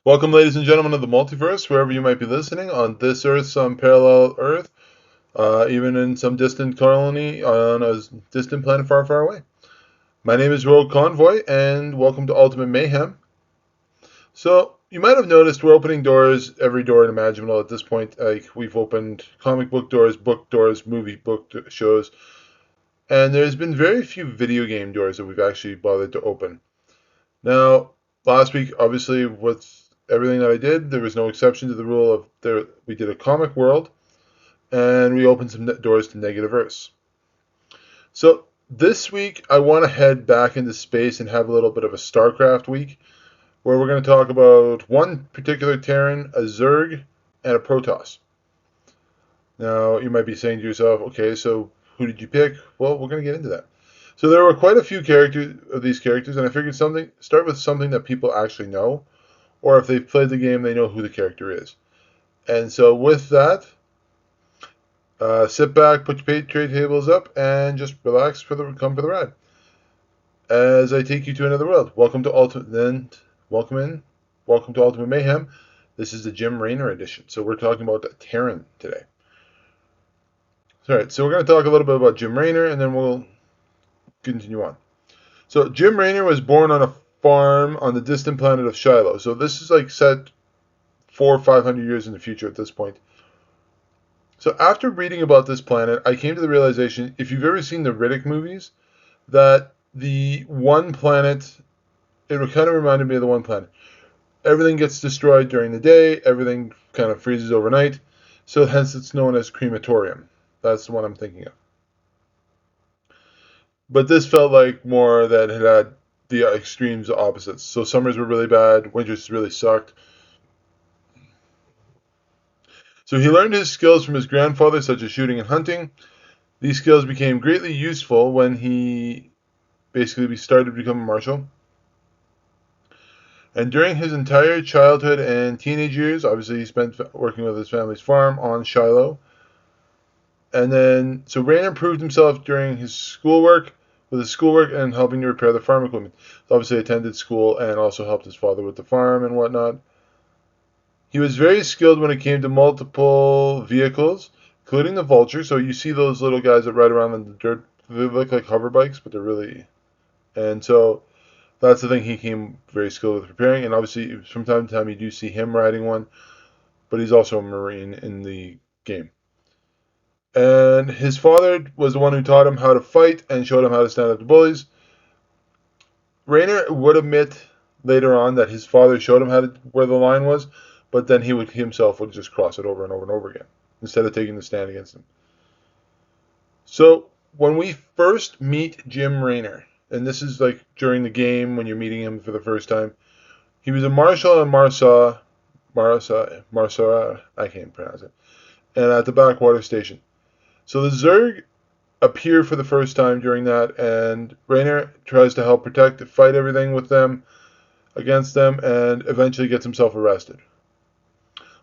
Welcome, ladies and gentlemen of the multiverse, wherever you might be listening, on this Earth, some parallel Earth, even in some distant colony on a distant planet far, far away. My name is Rogue Convoy, and welcome to Ultimate Mayhem. So, you might have noticed we're opening doors, every door imaginable at this point. Like, we've opened comic book doors, movie book shows, and there's been very few video game doors that we've actually bothered to open. Now, last week, obviously, with everything that I did, there was no exception to the rule of there. We did a comic world, and we opened some doors to negative Earths. So this week, I want to head back into space and have a little bit of a StarCraft week, where we're going to talk about one particular Terran, a Zerg, and a Protoss. Now, you might be saying to yourself, okay, so who did you pick? Well, we're going to get into that. So there were quite a few characters of these characters, and I figured start with something that people actually know, or if they've played the game, they know who the character is. And so with that, sit back, put your trade tables up, and just relax come for the ride. As I take you to another world. Welcome to Ultimate Mayhem. This is the Jim Raynor edition. So we're talking about Terran today. All right, so we're going to talk a little bit about Jim Raynor, and then we'll continue on. So Jim Raynor was born on a farm on the distant planet of Shiloh. So this is like set 400 or 500 years in the future at this point. So after reading about this planet, I came to the realization, if you've ever seen the Riddick movies, that the one planet, it kind of reminded me of the one planet. Everything gets destroyed during the day, everything kind of freezes overnight, so hence it's known as crematorium. That's the one I'm thinking of. But this felt like more that it had the extremes opposites. So summers were really bad, winters really sucked. So he learned his skills from his grandfather, such as shooting and hunting. These skills became greatly useful when he basically started to become a marshal. And during his entire childhood and teenage years, obviously he spent working with his family's farm on Shiloh. And then, so Raynor improved himself during his schoolwork, and helping to repair the farm equipment. So obviously attended school and also helped his father with the farm and whatnot. He was very skilled when it came to multiple vehicles, including the Vulture. So you see those little guys that ride around in the dirt. They look like hover bikes, but they're really... And so that's the thing he came very skilled with repairing. And obviously, from time to time, you do see him riding one, but he's also a Marine in the game. And his father was the one who taught him how to fight and showed him how to stand up to bullies. Raynor would admit later on that his father showed him where the line was, but then he himself would just cross it over and over and over again instead of taking the stand against him. So when we first meet Jim Raynor, and this is like during the game when you're meeting him for the first time, he was a marshal in Marsa, I can't pronounce it, and at the backwater station. So the Zerg appear for the first time during that, and Raynor tries to help fight everything with them, against them, and eventually gets himself arrested.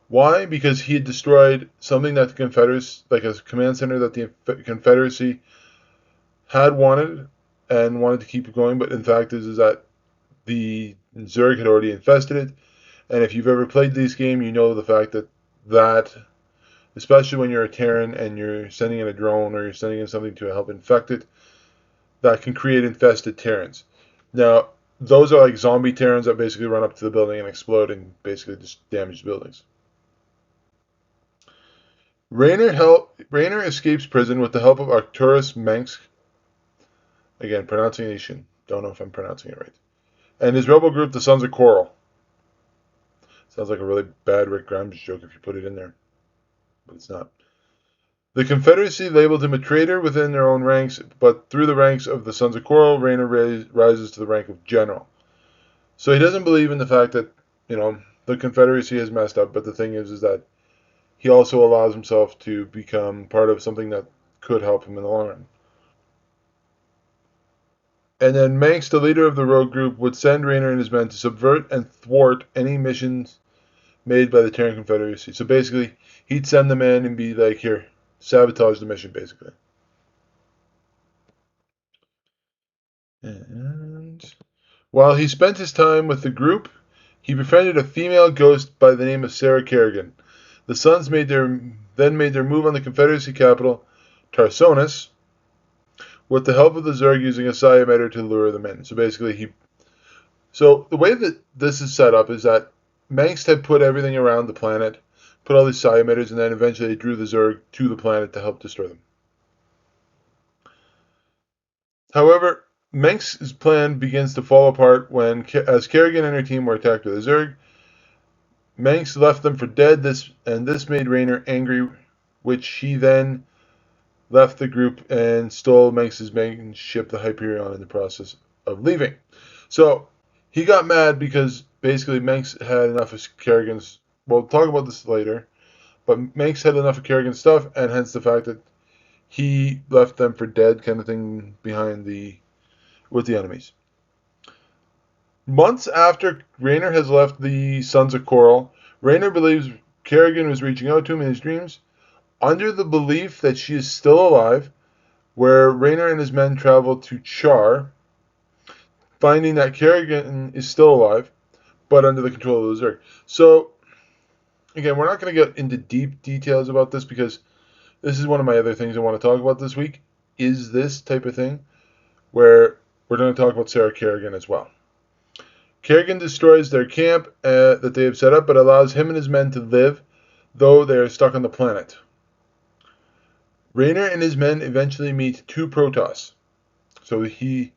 Why? Because he had destroyed something that the Confederacy, like a command center that the Confederacy had wanted and wanted to keep it going, but in fact is that the Zerg had already infested it. And if you've ever played this game, you know the fact that especially when you're a Terran and you're sending in a drone or you're sending in something to help infect it, that can create infested Terrans. Now, those are like zombie Terrans that basically run up to the building and explode and basically just damage buildings. Raynor escapes prison with the help of Arcturus Mensk. Again, pronunciation. Don't know if I'm pronouncing it right. And his rebel group, the Sons of Coral. Sounds like a really bad Rick Grimes joke if you put it in there. But it's not. The Confederacy labeled him a traitor within their own ranks, but through the ranks of the Sons of Coral, Raynor rises to the rank of general. So he doesn't believe in the fact that, the Confederacy has messed up, but the thing is that he also allows himself to become part of something that could help him in the long run. And then Manx, the leader of the rogue group, would send Raynor and his men to subvert and thwart any missions made by the Terran Confederacy. So basically, he'd send them in and be like, here, sabotage the mission, basically. And while he spent his time with the group, He befriended a female ghost by the name of Sarah Kerrigan. The Sons made their move on the Confederacy capital, Tarsonis, with the help of the Zerg using a psi emitter to lure them in. So basically, the way that this is set up is that Mengsk had put everything around the planet, put all these psi emitters, and then eventually they drew the Zerg to the planet to help destroy them. However, Mengsk's plan begins to fall apart as Kerrigan and her team were attacked by the Zerg. Mengsk left them for dead. This made Raynor angry, which he then left the group and stole Mengsk's main ship, the Hyperion, in the process of leaving. So he got mad because basically Mengsk had enough of Kerrigan's. We'll talk about this later, but Mengsk had enough of Kerrigan's stuff, and hence the fact that he left them for dead, kind of thing, with the enemies. Months after Raynor has left the Sons of Coral, Raynor believes Kerrigan was reaching out to him in his dreams, under the belief that she is still alive, where Raynor and his men travel to Char, finding that Kerrigan is still alive, but under the control of the Zerg. So, again, we're not going to get into deep details about this because this is one of my other things I want to talk about this week, is this type of thing, where we're going to talk about Sarah Kerrigan as well. Kerrigan destroys their camp that they have set up, but allows him and his men to live, though they are stuck on the planet. Raynor and his men eventually meet two Protoss. So he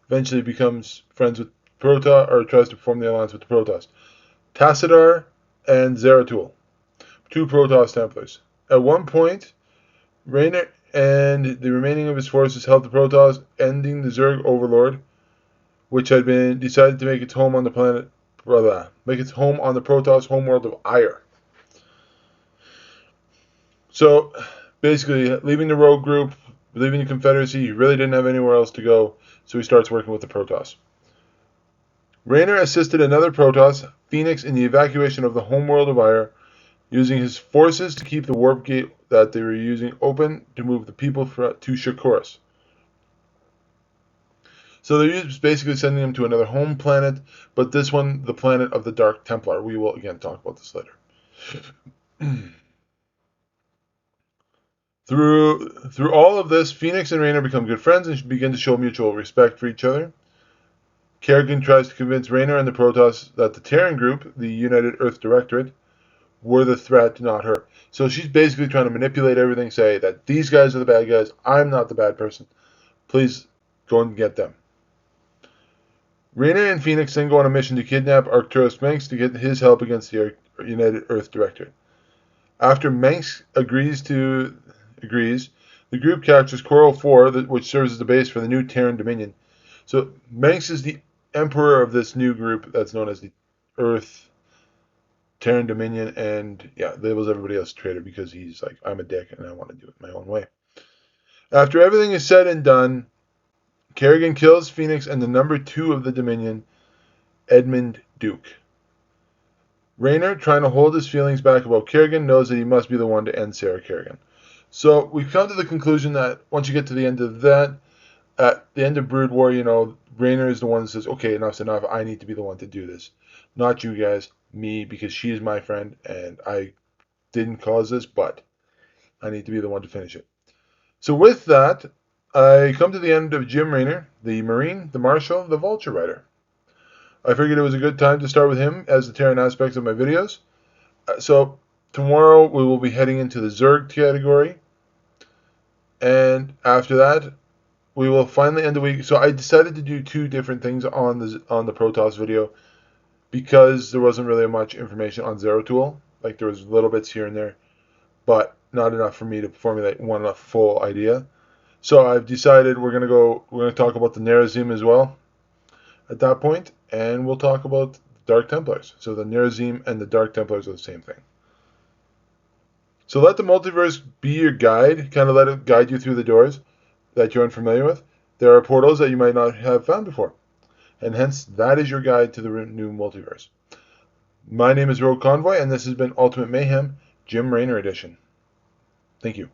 eventually becomes friends with Protoss, or tries to form the alliance with the Protoss. Tassadar and Zeratul, two Protoss Templars. At one point, Raynor and the remaining of his forces held the Protoss, ending the Zerg Overlord, which had been decided to make its home on the Protoss homeworld of Ire. So, basically, leaving the rogue group, leaving the Confederacy, he really didn't have anywhere else to go, so he starts working with the Protoss. Raynor assisted another Protoss, Phoenix, in the evacuation of the homeworld of Ire, using his forces to keep the warp gate that they were using open to move the people to Shakuras. So they're basically sending them to another home planet, but this one, the planet of the Dark Templar. We will again talk about this later. Through all of this, Phoenix and Raynor become good friends and begin to show mutual respect for each other. Kerrigan tries to convince Raynor and the Protoss that the Terran group, the United Earth Directorate, were the threat, not her. So she's basically trying to manipulate everything, say that these guys are the bad guys, I'm not the bad person. Please go and get them. Raynor and Phoenix then go on a mission to kidnap Arcturus Mengsk to get his help against the United Earth Directorate. After Mengsk agrees, the group captures Coral 4, which serves as the base for the new Terran Dominion. So Mengsk is the emperor of this new group that's known as the Earth Terran Dominion, and labels everybody else a traitor because he's like, I'm a dick and I want to do it my own way. After everything is said and done, Kerrigan kills Phoenix and the number 2 of the Dominion, Edmund Duke. Raynor, trying to hold his feelings back about Kerrigan, knows that he must be the one to end Sarah Kerrigan. So we've come to the conclusion that once you get to the end of that, at the end of Brood War, Raynor is the one that says, okay, enough's enough, I need to be the one to do this. Not you guys, me, because she is my friend, and I didn't cause this, but I need to be the one to finish it. So with that, I come to the end of Jim Raynor, the Marine, the Marshal, the Vulture Rider. I figured it was a good time to start with him as the Terran aspects of my videos. So tomorrow we will be heading into the Zerg category. And after that, we will finally end the week. So I decided to do 2 different things on the Protoss video because there wasn't really much information on Zeratul. Like there was little bits here and there, but not enough for me to formulate one full idea. So I've decided we're gonna talk about the Nerazim as well at that point, and we'll talk about the Dark Templars. So the Nerazim and the Dark Templars are the same thing. So let the multiverse be your guide, kind of let it guide you through the doors that you're unfamiliar with. There are portals that you might not have found before, and hence that is your guide to the new multiverse. My name is Rogue Convoy, and this has been Ultimate Mayhem, Jim Raynor Edition. Thank you.